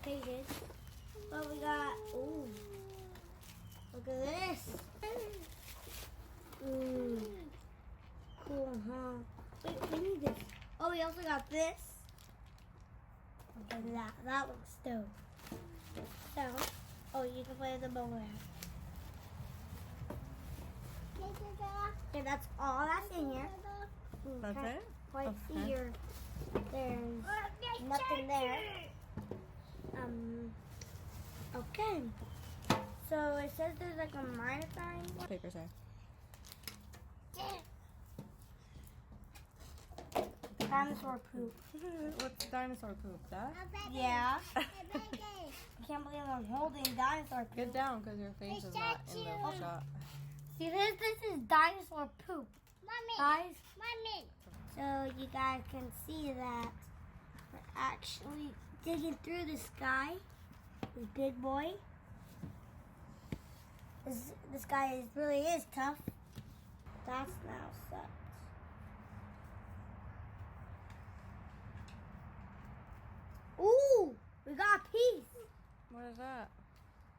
pages. But we got, ooh, look at this. Ooh, cool, huh? Wait, we need this. Oh, we also got this. Look at that. That looks dope. So, oh, you can play the bubble wrap. Okay, that's all that's in here. That's it? Quite Okay. see your, there's nothing there. Okay. So it says there's like a magnifying. Paper say. Dinosaur poop. What's dinosaur poop? That? Yeah. I can't believe I'm holding dinosaur poop. Get down because your face is not in the shot. See, this is dinosaur poop. Guys. So you guys can see that we're actually digging through the sky. This big boy. This guy really is tough. That's now set. Ooh, we got a piece. What is that?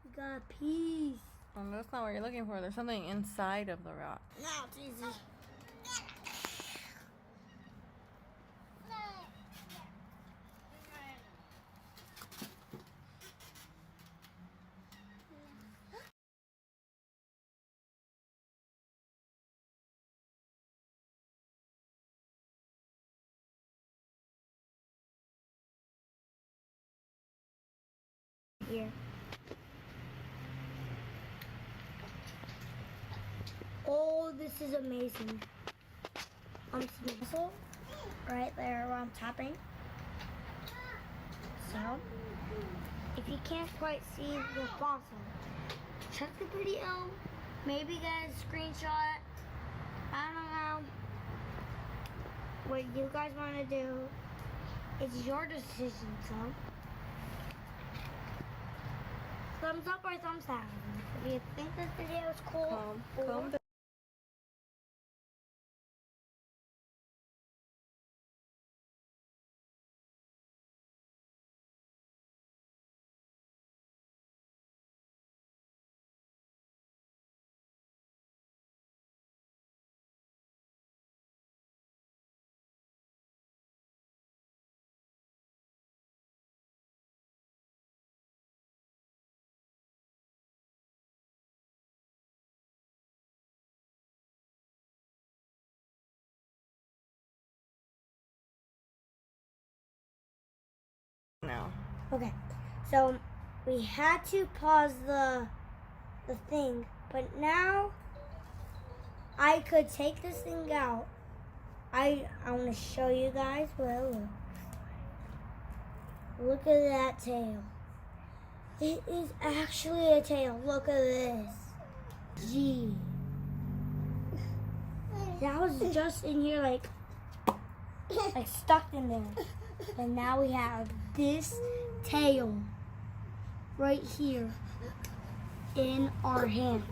We got a piece. Oh, that's not what you're looking for. There's something inside of the rock. Now it's easy. Here. Oh, this is amazing. Some muscle right there where I'm tapping. So, if you can't quite see the fossil, check the video. Maybe get a screenshot. I don't know what you guys want to do. It's your decision, so. Thumbs up or thumbs down. If you think this video is cool, Comb the now. okay. So we had to pause the thing, but now I could take this thing out. I want to show you guys what it looks like. Look at that tail. It is actually a tail. Look at this. Gee. That was just in here like stuck in there. And now we have this tail right here in our hands.